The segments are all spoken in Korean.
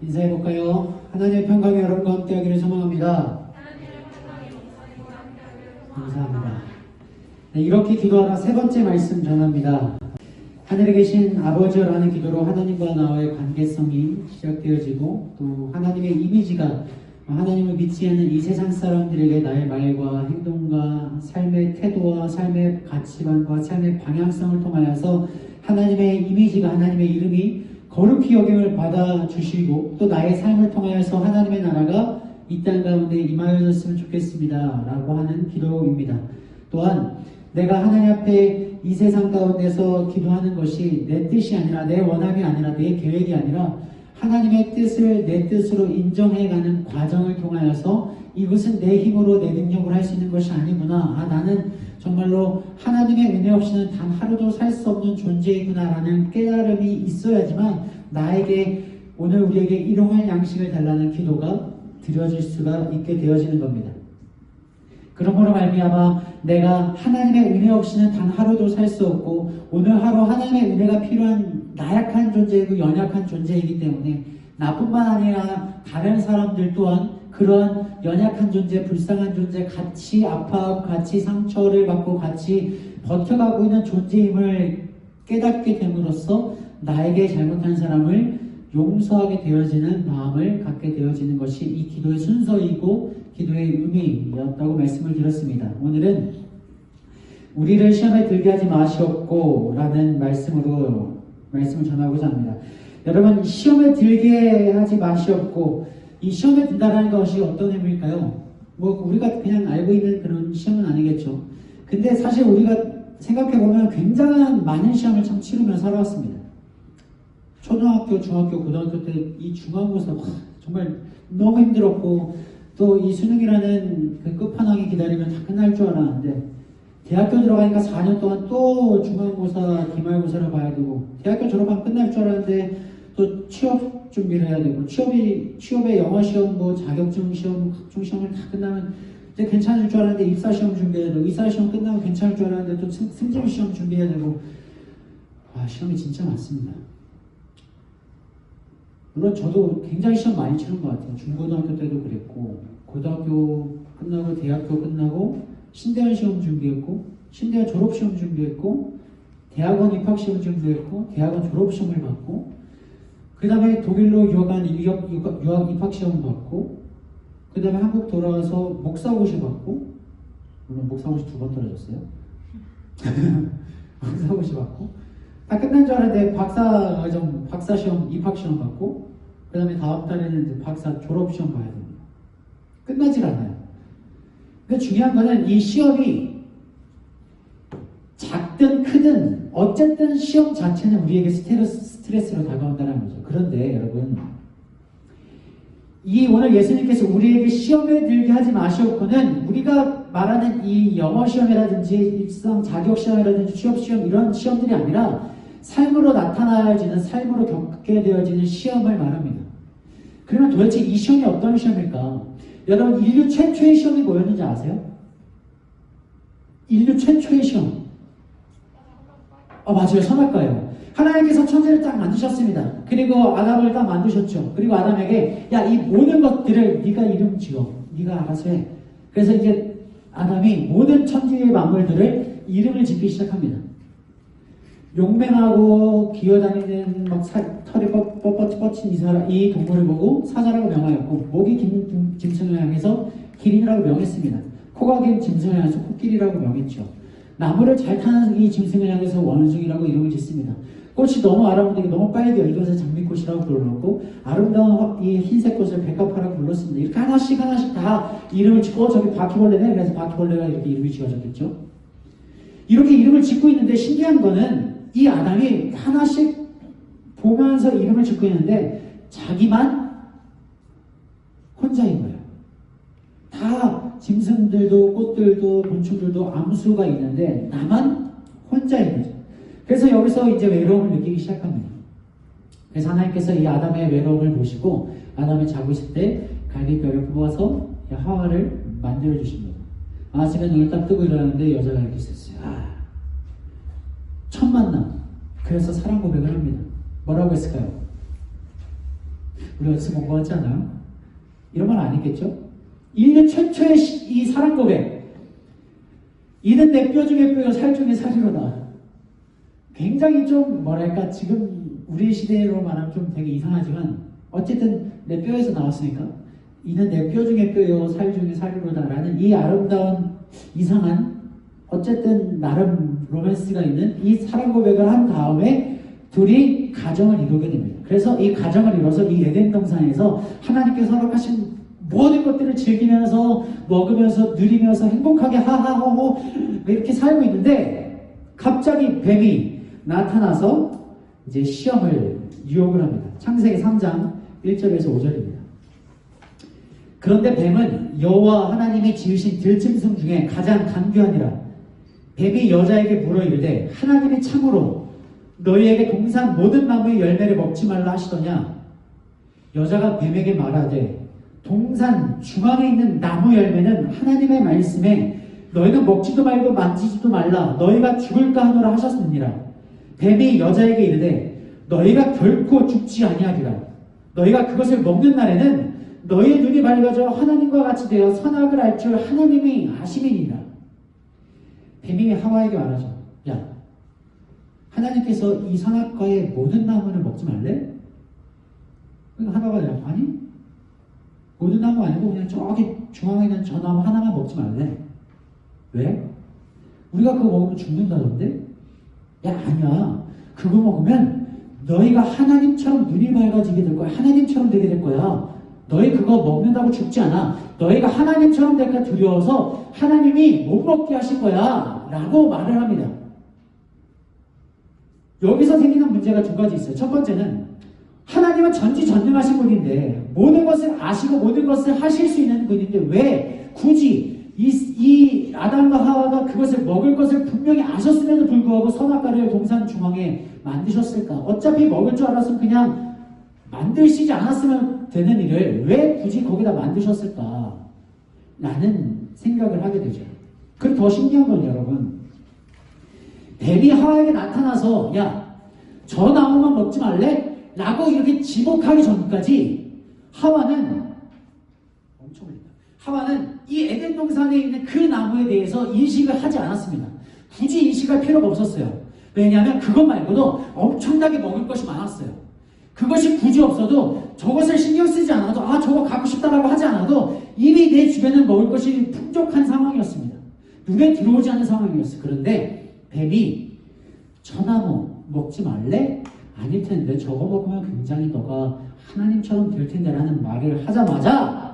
인사해볼까요? 하나님의 평강이 여러분과 함께하기를 소망합니다. 감사합니다. 네, 이렇게 기도하라 세 번째 말씀 전합니다. 하늘에 계신 아버지라는 기도로 하나님과 나와의 관계성이 시작되어지고 또 하나님의 이미지가 하나님을 믿지 않는 이 세상 사람들에게 나의 말과 행동과 삶의 태도와 삶의 가치관과 삶의 방향성을 통하여서 하나님의 이미지가 하나님의 이름이 거룩히 여김을 받아주시고 또 나의 삶을 통하여서 하나님의 나라가 이 땅 가운데 임하여졌으면 좋겠습니다 라고 하는 기도입니다. 또한 내가 하나님 앞에 이 세상 가운데서 기도하는 것이 내 뜻이 아니라 내 원함이 아니라 내 계획이 아니라 하나님의 뜻을 내 뜻으로 인정해가는 과정을 통하여서 이것은 내 힘으로 내 능력으로 할 수 있는 것이 아니구나. 나는 정말로 하나님의 은혜 없이는 단 하루도 살 수 없는 존재이구나 라는 깨달음이 있어야지만 나에게 오늘 우리에게 일용할 양식을 달라는 기도가 드려질 수가 있게 되어지는 겁니다. 그러므로 말미암아 내가 하나님의 은혜 없이는 단 하루도 살 수 없고 오늘 하루 하나님의 은혜가 필요한 나약한 존재이고 연약한 존재이기 때문에 나뿐만 아니라 다른 사람들 또한 그런 연약한 존재, 불쌍한 존재, 같이 아파하고 같이 상처를 받고 같이 버텨가고 있는 존재임을 깨닫게 됨으로써 나에게 잘못한 사람을 용서하게 되어지는 마음을 갖게 되어지는 것이 이 기도의 순서이고 기도의 의미였다고 말씀을 드렸습니다. 오늘은 우리를 시험에 들게 하지 마시옵고 라는 말씀을 전하고자 합니다. 여러분, 시험에 들게 하지 마시옵고 이 시험에 든다라는 것이 어떤 의미일까요? 우리가 그냥 알고 있는 그런 시험은 아니겠죠. 근데 사실 우리가 생각해보면 굉장한 많은 시험을 참 치르며 살아왔습니다. 초등학교, 중학교, 고등학교 때 이 중간고사 정말 너무 힘들었고 또 이 수능이라는 그 끝판왕이 기다리면 다 끝날 줄 알았는데 대학교 들어가니까 4년 동안 또 중간고사, 기말고사를 봐야 되고 대학교 졸업하면 끝날 줄 알았는데 또 취업 준비를 해야 되고 취업의 영어 시험, 자격증 시험, 각종 시험을 다 끝나면 이제 괜찮을 줄 알았는데 입사 시험 준비해야 되고 입사 시험 끝나면 괜찮을 줄 알았는데 또 승진 시험 준비해야 되고 시험이 진짜 많습니다. 물론 저도 굉장히 시험 많이 치른 것 같아요. 중고등학교 때도 그랬고 고등학교 끝나고 대학교 끝나고 신대원 시험 준비했고 신대원 졸업시험 준비했고 대학원 입학시험 준비했고 대학원 졸업시험을 받고 그 다음에 독일로 유학 입학시험 받고 그 다음에 한국 돌아와서 목사고시 받고 물론 목사고시 2번 떨어졌어요. 목사고시 받고 다 끝난 줄 알았는데 박사시험 입학시험 받고 그 다음에 다음 달에는 이제 박사 졸업시험 봐야 됩니다. 끝나질 않아요. 근데 중요한 거는 이 시험이 작든 크든 어쨌든 시험 자체는 우리에게 스트레스로 다가온다는 거죠. 그런데 여러분 이 오늘 예수님께서 우리에게 시험에 들게 하지 마시옵고는 우리가 말하는 이 영어 시험이라든지 일상 자격 시험이라든지 취업 시험 이런 시험들이 아니라 삶으로 나타나야지는 삶으로 겪게 되어지는 시험을 말합니다. 그러면 도대체 이 시험이 어떤 시험일까? 여러분 인류 최초의 시험이 뭐였는지 아세요? 인류 최초의 시험. 맞아요. 선악과예요. 하나님께서 천지를 딱 만드셨습니다. 그리고 아담을 딱 만드셨죠. 그리고 아담에게 이 모든 것들을 네가 이름 지어. 네가 알아서 해. 그래서 이제 아담이 모든 천지의 만물들을 이름을 짓기 시작합니다. 용맹하고 기어다니는 털이 뻣뻣이 이 동물을 보고 사자라고 명하였고 목이 긴 짐승을 향해서 기린이라고 명했습니다. 코가 긴 짐승을 향해서 코끼리라고 명했죠. 나무를 잘 타는 이 짐승을 향해서 원숭이라고 이름을 짓습니다. 꽃이 너무 아름다운데 너무 빨개요. 이것을 장미꽃이라고 불러놓고 아름다운 이 흰색 꽃을 백합화라고 불렀습니다. 이렇게 하나씩 다 이름을 짓고 저기 바퀴벌레네. 그래서 바퀴벌레가 이렇게 이름이 지어졌겠죠. 이렇게 이름을 짓고 있는데 신기한 거는 이 아담이 하나씩 보면서 이름을 짓고 있는데 자기만 혼자인 거예요. 다 짐승들도 꽃들도 곤충들도 암수가 있는데 나만 혼자인 거죠. 그래서 여기서 이제 외로움을 느끼기 시작합니다. 그래서 하나님께서 이 아담의 외로움을 보시고 아담이 자고 있을 때 갈비뼈를 뽑아서 하와를 만들어 주십니다. 제가 눈을 딱 뜨고 일어났는데 여자가 이렇게 있었어요. 첫 만남. 그래서 사랑 고백을 합니다. 뭐라고 했을까요? 우리 어디서 본 거 같지 않아요? 이런 말 아니겠죠? 인류 최초의 이 사랑 고백. 이는 내 뼈 중에 뼈요 살 중에 살이로다. 굉장히 좀 뭐랄까 지금 우리 시대로 말하면 좀 되게 이상하지만 어쨌든 내 뼈에서 나왔으니까 이는 내 뼈 중에 뼈요 살 중에 살이로다 라는 이 아름다운 이상한 어쨌든 나름 로맨스가 있는 이 사랑 고백을 한 다음에 둘이 가정을 이루게 됩니다. 그래서 이 가정을 이뤄서 이 에덴 동산에서 하나님께서 허락하신 모든 것들을 즐기면서 먹으면서 누리면서 행복하게 하하호호 이렇게 살고 있는데 갑자기 뱀이 나타나서 이제 시험을 유혹을 합니다. 창세기 3장 1절에서 5절입니다. 그런데 뱀은 여호와 하나님이 지으신 들짐승 중에 가장 간교하니라. 뱀이 여자에게 물어 이르되 하나님이 참으로 너희에게 동산 모든 나무의 열매를 먹지 말라 하시더냐. 여자가 뱀에게 말하되 동산 중앙에 있는 나무 열매는 하나님의 말씀에 너희는 먹지도 말고 만지지도 말라 너희가 죽을까 하노라 하셨느니라. 뱀이 여자에게 이르되 너희가 결코 죽지 아니하리라. 너희가 그것을 먹는 날에는 너희의 눈이 밝아져 하나님과 같이 되어 선악을 알 줄 하나님이 아심이니라. 뱀이 하와에게 말하죠. 야, 하나님께서 이 선악과의 모든 나무를 먹지 말래? 하와가 아니 모든 나무 아니고 그냥 저기 중앙에 있는 저 나무 하나만 먹지 말래. 왜? 우리가 그거 먹으면 죽는다던데? 야, 아니야. 그거 먹으면 너희가 하나님처럼 눈이 밝아지게 될 거야. 하나님처럼 되게 될 거야. 너희 그거 먹는다고 죽지 않아. 너희가 하나님처럼 될까 두려워서 하나님이 못 먹게 하실 거야. 라고 말을 합니다. 여기서 생기는 문제가 두 가지 있어요. 첫 번째는 하나님은 전지전능하신 분인데 모든 것을 아시고 모든 것을 하실 수 있는 분인데 왜 굳이 이 아담과 하와가 그것을 먹을 것을 분명히 아셨음에도 불구하고 선악과를 동산 중앙에 만드셨을까? 어차피 먹을 줄 알았으면 그냥 만드시지 않았으면 되는 일을 왜 굳이 거기다 만드셨을까? 라는 생각을 하게 되죠. 그리고 더 신기한 건 여러분, 뱀이 하와에게 나타나서 야, 저 나무만 먹지 말래? 라고 이렇게 지목하기 전까지 하와는 이 에덴 동산에 있는 그 나무에 대해서 인식을 하지 않았습니다. 굳이 인식할 필요가 없었어요. 왜냐하면 그것 말고도 엄청나게 먹을 것이 많았어요. 그것이 굳이 없어도 저것을 신경 쓰지 않아도 저거 갖고 싶다라고 하지 않아도 이미 내 주변에 먹을 것이 풍족한 상황이었습니다. 눈에 들어오지 않는 상황이었어요. 그런데 뱀이 저 나무 먹지 말래? 아닐 텐데 저거 먹으면 굉장히 너가 하나님처럼 될 텐데 라는 말을 하자마자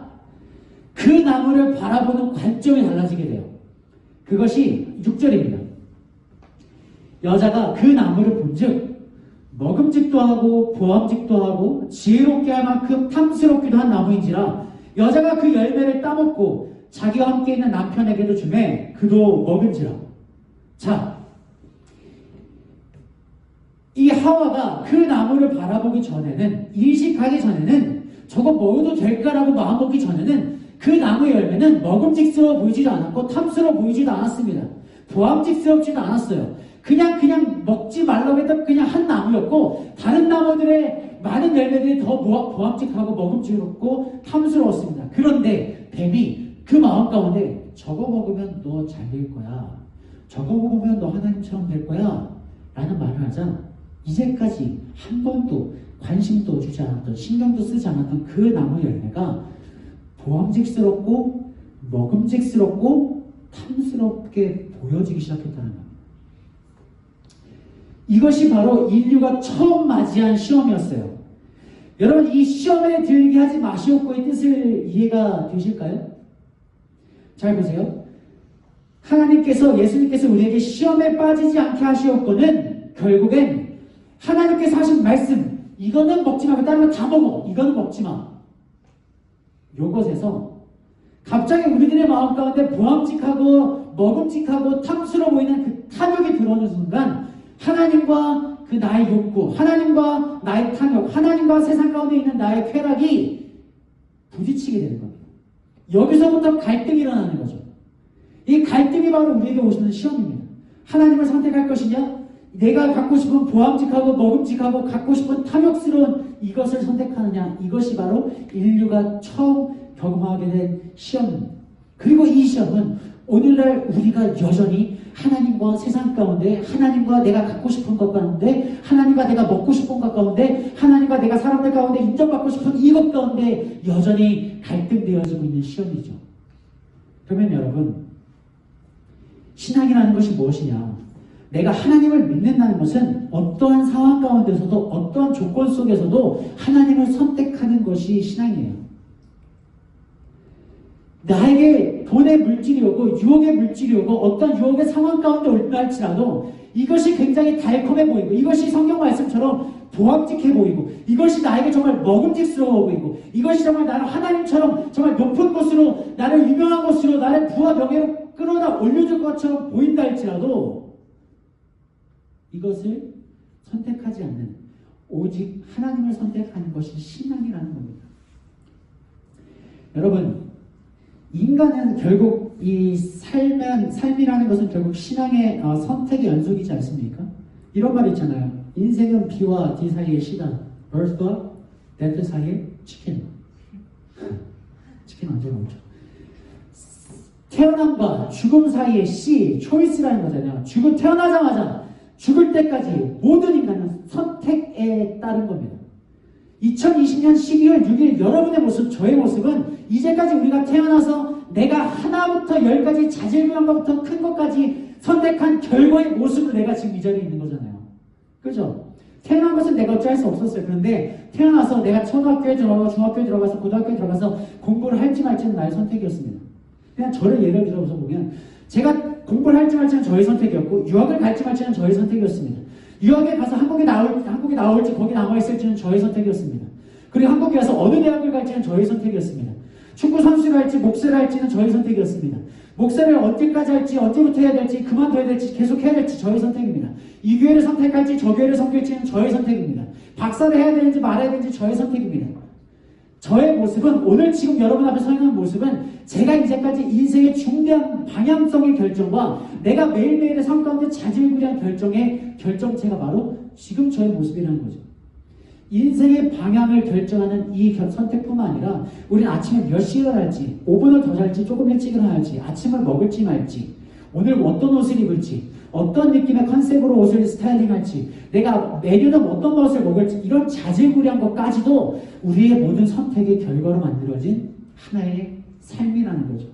그 나무를 바라보는 관점이 달라지게 돼요. 그것이 6절입니다. 여자가 그 나무를 본즉 먹음직도 하고 보암직도 하고 지혜롭게 할 만큼 탐스럽기도 한 나무인지라 여자가 그 열매를 따먹고 자기와 함께 있는 남편에게도 주매 그도 먹은지라. 자, 이 하와가 그 나무를 바라보기 전에는, 인식하기 전에는 저거 먹어도 될까라고 마음먹기 전에는 그 나무의 열매는 먹음직스러워 보이지도 않았고 탐스러워 보이지도 않았습니다. 보암직스럽지도 않았어요. 그냥 먹지 말라고 했던 그냥 한 나무였고 다른 나무들의 많은 열매들이 더 보암직하고 먹음직스럽고 탐스러웠습니다. 그런데 뱀이 그 마음 가운데 저거 먹으면 너 잘 될 거야. 저거 먹으면 너 하나님처럼 될 거야. 라는 말을 하자 이제까지 한 번도 관심도 주지 않았던 신경도 쓰지 않았던 그 나무 열매가 보암직스럽고 먹음직스럽고 탐스럽게 보여지기 시작했다는 겁니다. 이것이 바로 인류가 처음 맞이한 시험이었어요. 여러분, 이 시험에 들게 하지 마시옵고의 뜻을 이해가 되실까요? 잘 보세요. 하나님께서, 예수님께서 우리에게 시험에 빠지지 않게 하시옵고는 결국엔 하나님께서 하신 말씀, 이거는 먹지 마. 다른 거 다 먹어. 이거는 먹지 마. 요것에서 갑자기 우리들의 마음 가운데 보암직하고 먹음직하고 탐스러워 보이는 그 탐욕이 들어오는 순간 하나님과 그 나의 욕구, 하나님과 나의 탐욕, 하나님과 세상 가운데 있는 나의 쾌락이 부딪히게 되는 겁니다. 여기서부터 갈등이 일어나는 거죠. 이 갈등이 바로 우리에게 오시는 시험입니다. 하나님을 선택할 것이냐, 내가 갖고 싶은 보암직하고 먹음직하고 갖고 싶은 탐욕스러운 이것을 선택하느냐, 이것이 바로 인류가 처음 경험하게 된 시험입니다. 그리고 이 시험은 오늘날 우리가 여전히 하나님과 세상 가운데, 하나님과 내가 갖고 싶은 것 가운데, 하나님과 내가 먹고 싶은 것 가운데, 하나님과 내가 사람들 가운데 인정받고 싶은 이것 가운데 여전히 갈등되어지고 있는 시험이죠. 그러면 여러분, 신앙이라는 것이 무엇이냐? 내가 하나님을 믿는다는 것은 어떠한 상황 가운데서도, 어떠한 조건 속에서도 하나님을 선택하는 것이 신앙이에요. 나에게 돈의 물질이 오고 유혹의 물질이 오고 어떤 유혹의 상황 가운데 올다 할지라도 이것이 굉장히 달콤해 보이고, 이것이 성경 말씀처럼 보암직해 보이고, 이것이 나에게 정말 먹음직스러워 보이고, 이것이 정말 나를 하나님처럼 정말 높은 곳으로, 나를 유명한 곳으로, 나를 부와 명예로 끌어다 올려줄 것처럼 보인다 할지라도 이것을 선택하지 않는, 오직 하나님을 선택하는 것이 신앙이라는 겁니다. 여러분, 인간은 결국 이 삶이라는 것은 결국 신앙의 선택의 연속이지 않습니까? 이런 말 있잖아요. 인생은 B와 D 사이의 시간, birth와 death 사이의 치킨. 치킨 언제 먹죠? 태어남과 죽음 사이의 C, choice라는 거잖아요. 태어나자마자 죽을 때까지 모든 인간은 선택에 따른 겁니다. 2020년 12월 6일 여러분의 모습, 저의 모습은 이제까지 우리가 태어나서 내가 하나부터 10까지 자질구레한 것부터 큰 것까지 선택한 결과의 모습을 내가 지금 이 자리에 있는 거잖아요. 그죠? 태어난 것은 내가 어찌할 수 없었어요. 그런데 태어나서 내가 초등학교에 들어가서 중학교에 들어가서 고등학교에 들어가서 공부를 할지 말지는 나의 선택이었습니다. 그냥 저를 예를 들어서 보면 제가 공부를 할지 말지는 저의 선택이었고, 유학을 갈지 말지는 저의 선택이었습니다. 유학에 가서 한국에 나올지 거기 남아있을지는 저의 선택이었습니다. 그리고 한국에 가서 어느 대학을 갈지는 저의 선택이었습니다. 축구 선수를 할지 목사를 할지는 저의 선택이었습니다. 목사를 언제까지 할지, 언제부터 해야 될지, 그만둬야 될지, 계속 해야 될지 저의 선택입니다. 이 교회를 선택할지 저 교회를 섬길지는 저의 선택입니다. 박사를 해야 되는지 말아야 되는지 저의 선택입니다. 저의 모습은, 오늘 지금 여러분 앞에 서 있는 모습은 제가 이제까지 인생의 중대한 방향성의 결정과 내가 매일매일의 삶 가운데 자질구레한 결정체가 바로 지금 저의 모습이라는 거죠. 인생의 방향을 결정하는 이 선택뿐만 아니라 우리는 아침에 몇 시에 일어날지, 5분을 더 잘지, 조금 일찍 일어날지, 아침을 먹을지 말지, 오늘 어떤 옷을 입을지, 어떤 느낌의 컨셉으로 옷을 스타일링할지, 내가 내년은 어떤 것을 먹을지, 이런 자질구레한 것까지도 우리의 모든 선택의 결과로 만들어진 하나의 삶이라는 거죠.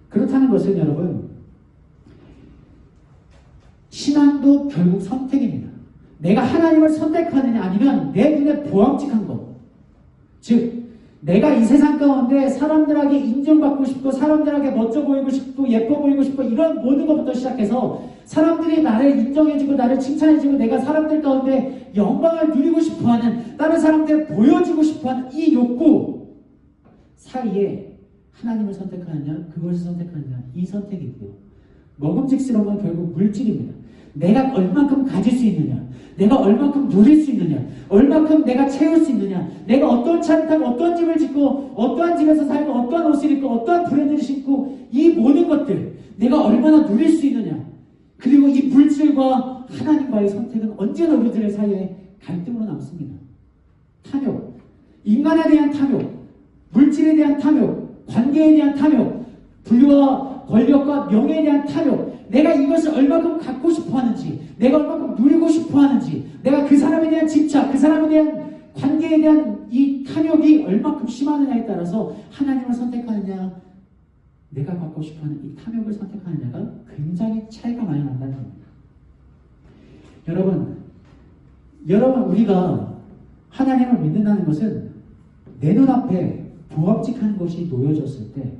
그렇다는 것은 여러분, 신앙도 결국 선택입니다. 내가 하나님을 선택하느냐, 아니면 내 눈에 보암직한 것, 즉 내가 이 세상 가운데 사람들에게 인정받고 싶고, 사람들에게 멋져 보이고 싶고, 예뻐 보이고 싶고, 이런 모든 것부터 시작해서 사람들이 나를 인정해주고 나를 칭찬해주고 내가 사람들 가운데 영광을 누리고 싶어하는, 다른 사람들을 보여주고 싶어하는 이 욕구 사이에 하나님을 선택하느냐, 그것을 선택하느냐, 이 선택이 있고요. 먹음직스러운 건 결국 물질입니다. 내가 얼만큼 가질 수 있느냐, 내가 얼만큼 누릴 수 있느냐, 얼만큼 내가 채울 수 있느냐, 내가 어떤 차를 타고 어떤 집을 짓고 어떠한 집에서 살고 어떠한 옷을 입고 어떠한 브랜드를 신고, 이 모든 것들 내가 얼마나 누릴 수 있느냐, 그리고 이 물질과 하나님과의 선택은 언제나 우리들의 사이에 갈등으로 남습니다. 탐욕, 인간에 대한 탐욕, 물질에 대한 탐욕, 관계에 대한 탐욕, 부와 권력과 명예에 대한 탐욕, 내가 이것을 얼마큼 갖고 싶어 하는지, 내가 얼마큼 누리고 싶어 하는지, 내가 그 사람에 대한 집착, 그 사람에 대한 관계에 대한 이 탐욕이 얼마큼 심하느냐에 따라서 하나님을 선택하느냐, 내가 갖고 싶어 하는 이 탐욕을 선택하느냐가 굉장히 차이가 많이 난다는 겁니다. 여러분, 우리가 하나님을 믿는다는 것은 내 눈앞에 보암직한 것이 놓여졌을 때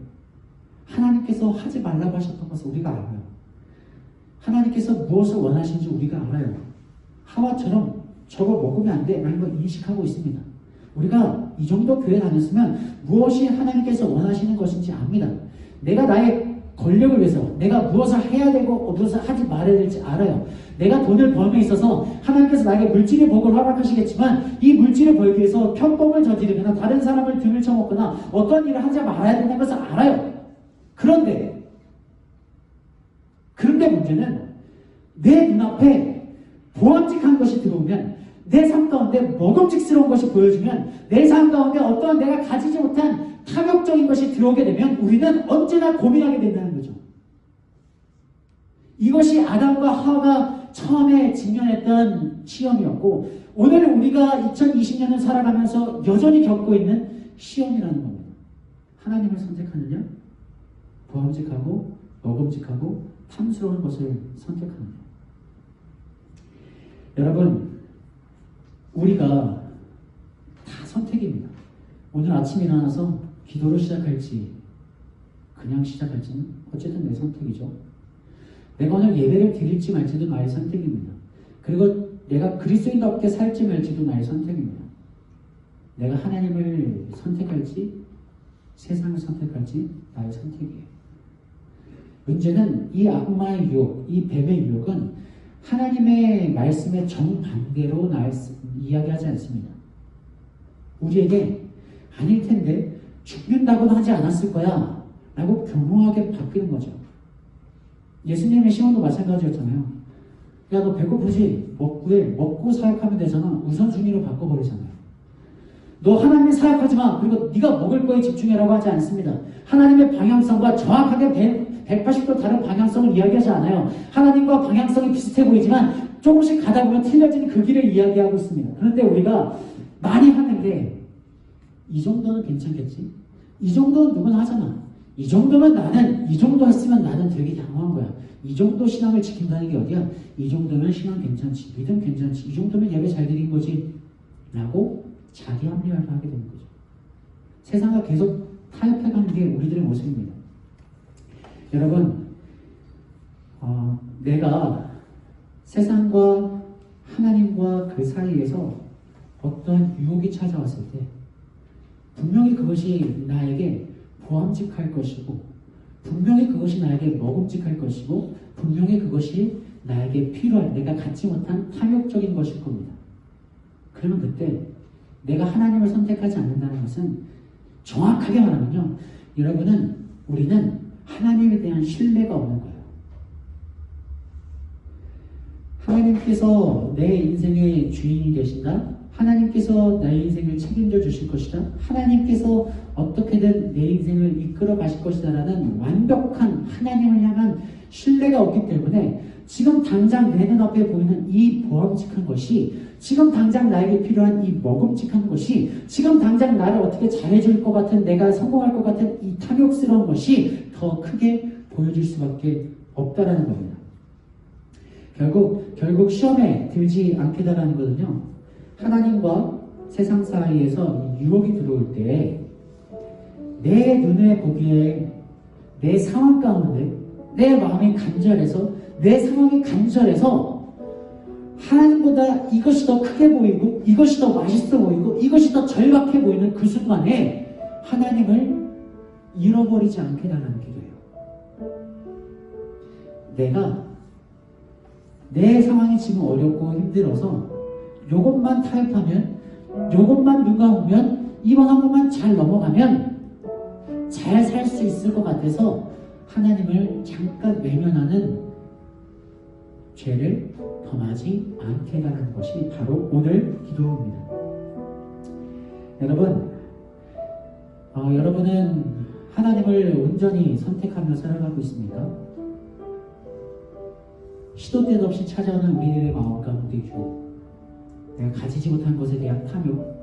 하나님께서 하지 말라고 하셨던 것을 우리가 알아요. 하나님께서 무엇을 원하시는지 우리가 알아요. 하와처럼 저거 먹으면 안 돼 라는 걸 인식하고 있습니다. 우리가 이 정도 교회 다녔으면 무엇이 하나님께서 원하시는 것인지 압니다. 내가 나의 권력을 위해서 내가 무엇을 해야 되고 무엇을 하지 말아야 될지 알아요. 내가 돈을 벌에 있어서 하나님께서 나에게 물질의 복을 허락하시겠지만, 이 물질을 벌기 위해서 편법을 저지르거나 다른 사람을 등을 쳐먹거나 어떤 일을 하지 말아야 된다는 것을 알아요. 그런데 문제는 내 눈앞에 보암직한 것이 들어오면, 내 삶 가운데 먹음직스러운 것이 보여지면, 내 삶 가운데 어떠한 내가 가지지 못한 탐욕적인 것이 들어오게 되면 우리는 언제나 고민하게 된다는 거죠. 이것이 아담과 하와가 처음에 직면했던 시험이었고, 오늘 우리가 2020년을 살아가면서 여전히 겪고 있는 시험이라는 겁니다. 하나님을 선택하느냐, 보암직하고 먹음직하고 탐스러운 것을 선택하느냐. 여러분, 우리가 다 선택입니다. 오늘 아침에 일어나서 기도로 시작할지 그냥 시작할지는 어쨌든 내 선택이죠. 내가 오늘 예배를 드릴지 말지도 나의 선택입니다. 그리고 내가 그리스도인답게 살지 말지도 나의 선택입니다. 내가 하나님을 선택할지 세상을 선택할지 나의 선택이에요. 문제는 이 악마의 유혹, 이 뱀의 유혹은 하나님의 말씀의 정반대로 이야기하지 않습니다. 우리에게 아닐 텐데 죽는다고는 하지 않았을 거야 라고 교묘하게 바뀌는 거죠. 예수님의 시험도 마찬가지였잖아요. 야, 너 배고프지? 먹고 사역하면 되잖아. 우선순위로 바꿔버리잖아요. 너 하나님을 사역하지 마. 그리고 네가 먹을 거에 집중해라고 하지 않습니다. 하나님의 방향성과 정확하게 180도 다른 방향성을 이야기하지 않아요. 하나님과 방향성이 비슷해 보이지만 조금씩 가다 보면 틀려지는 그 길을 이야기하고 있습니다. 그런데 우리가 많이 하는데 이 정도는 괜찮겠지? 이 정도는 누구나 하잖아. 이 정도면 나는, 이 정도 했으면 나는 되게 당황한 거야. 이 정도 신앙을 지킨다는 게 어디야? 이 정도면 신앙 괜찮지, 믿음 괜찮지, 이 정도면 예배 잘 드린 거지 라고 자기 합리화를 하게 되는 거죠. 세상과 계속 타협해가는 게 우리들의 모습입니다. 여러분, 내가 세상과 하나님과 그 사이에서 어떤 유혹이 찾아왔을 때 분명히 그것이 나에게 보암직할 것이고, 분명히 그것이 나에게 먹음직할 것이고, 분명히 그것이 나에게 필요한, 내가 갖지 못한 탐욕적인 것일 겁니다. 그러면 그때 내가 하나님을 선택하지 않는다는 것은 정확하게 말하면요, 우리는 하나님에 대한 신뢰가 없는 거예요. 하나님께서 내 인생의 주인이 되신다? 하나님께서 나의 인생을 책임져 주실 것이다. 하나님께서 어떻게든 내 인생을 이끌어 가실 것이다 라는 완벽한 하나님을 향한 신뢰가 없기 때문에 지금 당장 내 눈앞에 보이는 이 보암직한 것이, 지금 당장 나에게 필요한 이 먹음직한 것이, 지금 당장 나를 어떻게 잘해줄 것 같은, 내가 성공할 것 같은 이 탐욕스러운 것이 더 크게 보여질 수밖에 없다라는 겁니다. 결국 시험에 들지 않게 되라는 거는요, 하나님과 세상 사이에서 유혹이 들어올 때 내 눈에 보기에 내 상황 가운데 내 마음이 간절해서, 내 상황이 간절해서 하나님보다 이것이 더 크게 보이고, 이것이 더 맛있어 보이고, 이것이 더 절박해 보이는 그 순간에 하나님을 잃어버리지 않게 달라는 기도예요. 내가 내 상황이 지금 어렵고 힘들어서 요것만 타협하면, 요것만 눈 감으면, 이번 한 번만 잘 넘어가면 잘 살 수 있을 것 같아서 하나님을 잠깐 외면하는 죄를 범하지 않게 하는 것이 바로 오늘 기도입니다. 여러분은 하나님을 온전히 선택하며 살아가고 있습니까? 시도 때도 없이 찾아오는 우리들의 마음 가운데 유혹, 내가 가지지 못한 것에 대한 탐욕,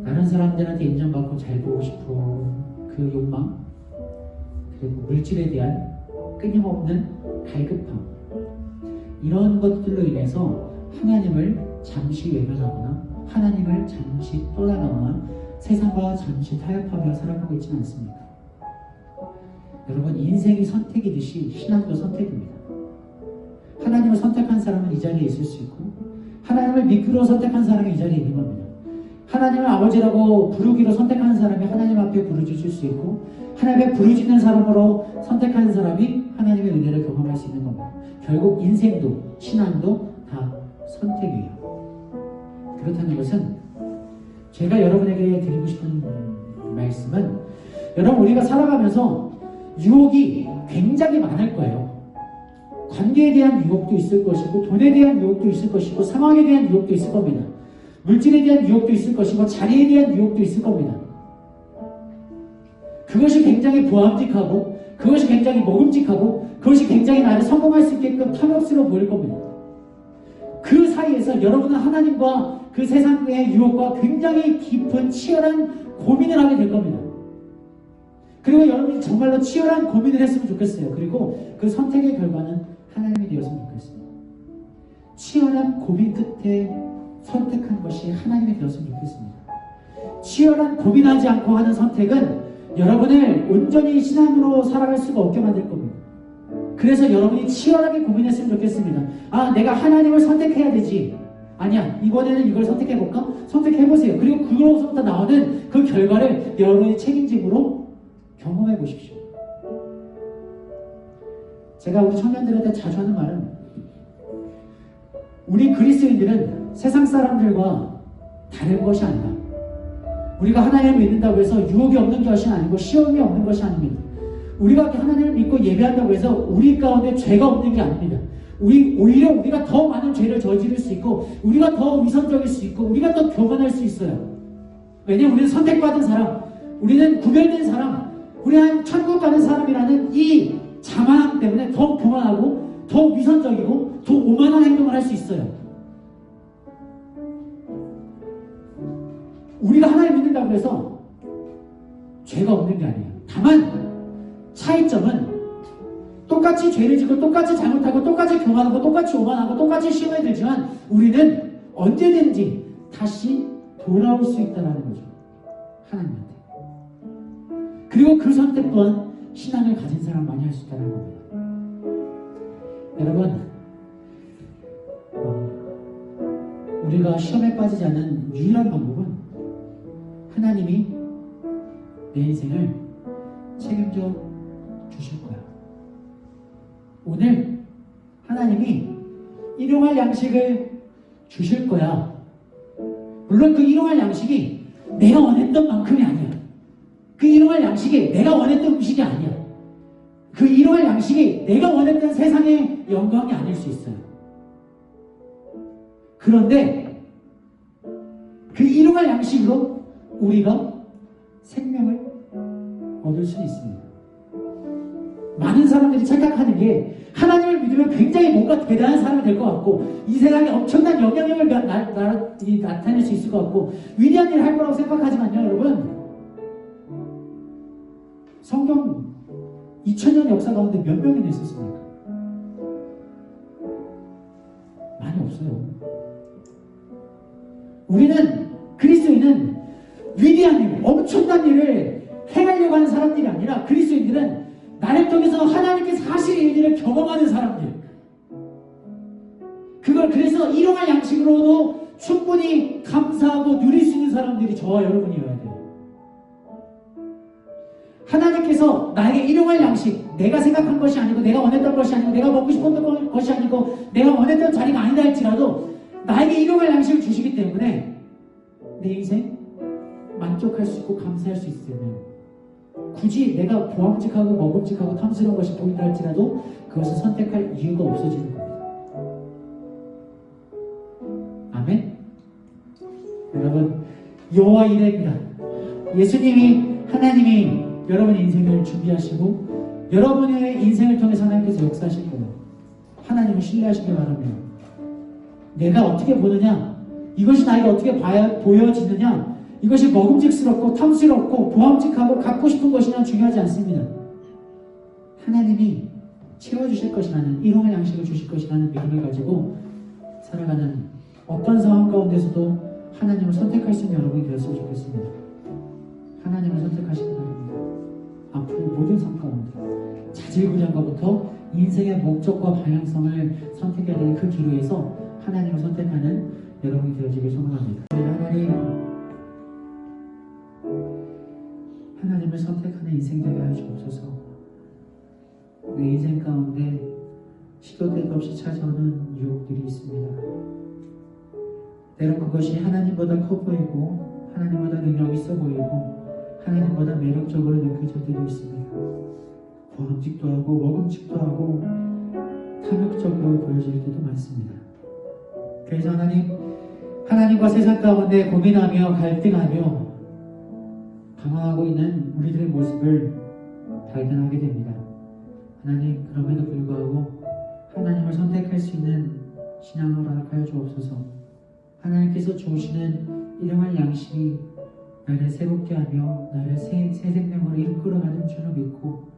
다른 사람들한테 인정받고 잘 보고 싶은 그 욕망, 그리고 물질에 대한 끊임없는 갈급함, 이런 것들로 인해서 하나님을 잠시 외면하거나 하나님을 잠시 떠나가거나 세상과 잠시 타협하며 살아가고 있지는 않습니까? 여러분, 인생이 선택이듯이 신앙도 선택입니다. 하나님을 선택한 사람은 이 자리에 있을 수 있고, 하나님을 믿기로 선택한 사람이 이 자리에 있는 겁니다. 하나님을 아버지라고 부르기로 선택하는 사람이 하나님 앞에 부르짖을 수 있고, 하나님의 부르짖는 사람으로 선택하는 사람이 하나님의 은혜를 경험할 수 있는 겁니다. 결국 인생도 신앙도 다 선택이에요. 그렇다는 것은 제가 여러분에게 드리고 싶은 말씀은, 여러분, 우리가 살아가면서 유혹이 굉장히 많을 거예요. 관계에 대한 유혹도 있을 것이고, 돈에 대한 유혹도 있을 것이고, 상황에 대한 유혹도 있을 겁니다. 물질에 대한 유혹도 있을 것이고, 자리에 대한 유혹도 있을 겁니다. 그것이 굉장히 보암직하고, 그것이 굉장히 먹음직하고, 그것이 굉장히 나를 성공할 수 있게끔 탐욕스러워 보일 겁니다. 그 사이에서 여러분은 하나님과 그 세상의 유혹과 굉장히 깊은 치열한 고민을 하게 될 겁니다. 그리고 여러분이 정말로 치열한 고민을 했으면 좋겠어요. 그리고 그 선택의 결과는 하나님이 되었으면 좋겠습니다. 치열한 고민 끝에 선택한 것이 하나님이 되었으면 좋겠습니다. 치열한 고민하지 않고 하는 선택은 여러분을 온전히 신앙으로 살아갈 수가 없게 만들 겁니다. 그래서 여러분이 치열하게 고민했으면 좋겠습니다. 아, 내가 하나님을 선택해야 되지. 아니야, 이번에는 이걸 선택해볼까? 선택해보세요. 그리고 그로부터 나오는 그 결과를 여러분의 책임짐으로 경험해 보십시오. 제가 우리 청년들한테 자주 하는 말은, 우리 그리스도인들은 세상 사람들과 다른 것이 아니다. 우리가 하나님을 믿는다고 해서 유혹이 없는 것이 아니고 시험이 없는 것이 아닙니다. 우리가 하나님을 믿고 예배한다고 해서 우리 가운데 죄가 없는 게 아닙니다. 오히려 우리가 더 많은 죄를 저지를 수 있고, 우리가 더 위선적일 수 있고, 우리가 더 교만할 수 있어요. 왜냐하면 우리는 선택받은 사람, 우리는 구별된 사람, 우리는 천국 가는 사람이라는 이 자만함 때문에 더 교만하고, 더 위선적이고, 더 오만한 행동을 할 수 있어요. 우리가 하나님 믿는다고 해서 죄가 없는 게 아니에요. 다만 차이점은 똑같이 죄를 짓고 똑같이 잘못하고 똑같이 교만하고 똑같이 오만하고 똑같이 시험에 들지만 우리는 언제든지 다시 돌아올 수 있다는 거죠. 하나님한테. 그리고 그 선택 또한 신앙을 가진 사람 많이 할 수 있다는 겁니다. 여러분, 우리가 시험에 빠지지 않는 유일한 방법은 하나님이 내 인생을 책임져 주실 거야. 오늘 하나님이 일용할 양식을 주실 거야. 물론 그 일용할 양식이 내가 원했던 만큼이 아니야. 그 일용할 양식이 내가 원했던 음식이 아니야. 그 일용할 양식이 내가 원했던 세상의 영광이 아닐 수 있어요. 그런데 그 일용할 양식으로 우리가 생명을 얻을 수 있습니다. 많은 사람들이 착각하는 게, 하나님을 믿으면 굉장히 뭔가 대단한 사람이 될 것 같고, 이 세상에 엄청난 영향력을 나타낼 수 있을 것 같고, 위대한 일을 할 거라고 생각하지만요, 여러분, 성경 2000년 역사 가운데 몇 명이나 있었습니까? 많이 없어요. 우리는, 그리스도인은 위대한 일, 엄청난 일을 행하려고 하는 사람들이 아니라, 그리스도인들은 나를 통해서 하나님께서 하실 일들을 경험하는 사람들. 그걸 그래서 일용할 양식으로도 충분히 감사하고 누릴 수 있는 사람들이 저와 여러분이어야 돼요. 하나님께서 나에게 일용할 양식, 내가 생각한 것이 아니고, 내가 원했던 것이 아니고, 내가 먹고 싶었던 것이 아니고, 내가 원했던 자리가 아니다 할지라도 나에게 일용할 양식을 주시기 때문에 내 인생 만족할 수 있고 감사할 수 있으면, 굳이 내가 보암직하고 먹음직하고 탐스러운 것이 보인다 할지라도 그것을 선택할 이유가 없어지는 겁니다. 아멘? 여러분, 여호와 이레입니다. 예수님이, 하나님이 여러분의 인생을 준비하시고 여러분의 인생을 통해서 하나님께서 역사하실 거예요. 하나님을 신뢰하시길 바랍니다. 내가 어떻게 보느냐, 이것이 나에게 어떻게 보여지느냐, 이것이 먹음직스럽고 탐스럽고 보암직하고 갖고 싶은 것이냐 중요하지 않습니다. 하나님이 채워주실 것이라는, 일용할 양식을 주실 것이라는 믿음을 가지고 살아가는 어떤 상황 가운데서도 하나님을 선택할 수 있는 여러분이 되었으면 좋겠습니다. 하나님을 선택하시기 바랍니다. 앞으로 모든 삶 가운데 자질구레한 것부터 인생의 목적과 방향성을 선택해야 되는 그 기로에서 하나님을 선택하는 여러분이 되어지길 소망합니다. 하나님을 선택하는 인생 되게 하여 주옵소서. 내 인생 가운데 시도 때도 없이 찾아오는 유혹들이 있습니다. 때론 그것이 하나님보다 커 보이고, 하나님보다 능력 있어 보이고, 하나님보다 매력적으로 느껴질 때도 있습니다. 보암직도 하고 먹음직도 하고 탐욕적으로 보여질 때도 많습니다. 그래서 하나님과 세상 가운데 고민하며 갈등하며 방황하고 있는 우리들의 모습을 발견하게 됩니다. 하나님, 그럼에도 불구하고 하나님을 선택할 수 있는 신앙을 허락하여 주옵소서. 하나님께서 주시는 일용할 양식이 나를 새롭게 하며 나를 새 생명으로 이끌어가는 줄을 믿고,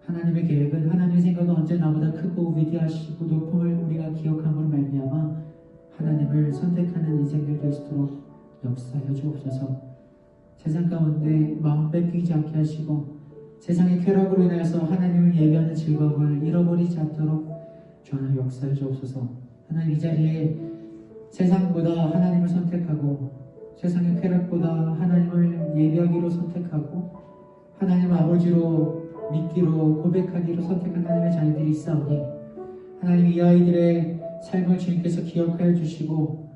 하나님의 계획은, 하나님의 생각은 언제나 나보다 크고 위대하시고 높음을 우리가 기억함으로 말미암아 하나님을 선택하는 인생들 될 수 있도록 역사하여 주옵소서. 세상 가운데 마음 뺏기지 않게 하시고 세상의 쾌락으로 인하여서 하나님을 예배하는 즐거움을 잃어버리지 않도록 주 하나님 역사해 주옵소서. 하나님, 이 자리에 세상보다 하나님을 선택하고 세상의 쾌락보다 하나님을 예배하기로 선택하고 하나님 아버지로 믿기로 고백하기로 선택한 하나님의 자녀들이 있사오니, 하나님, 이 아이들의 삶을 주님께서 기억하여 주시고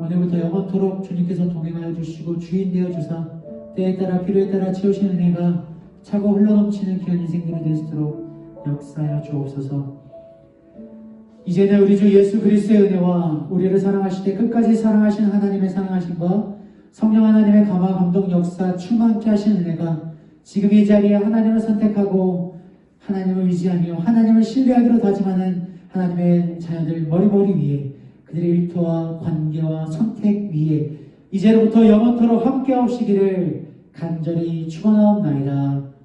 오늘부터 영원토록 주님께서 동행하여 주시고 주인 되어 주사 때에 따라 필요에 따라 채우시는 은혜가 차고 흘러넘치는 귀한 인생들이 될 수 있도록 역사하여 주옵소서. 이제는 우리 주 예수 그리스도의 은혜와 우리를 사랑하시되 끝까지 사랑하시는 하나님의 사랑하심과 성령 하나님의 감화 감동 역사 충만케 하시는 은혜가 지금 이 자리에 하나님을 선택하고 하나님을 의지하며 하나님을 신뢰하기로 다짐하는 하나님의 자녀들 머리머리 위에, 그들의 일터와 관계와 선택 위에 이제로부터 영원토록 함께 하시기를 간절히 축원하옵나이다.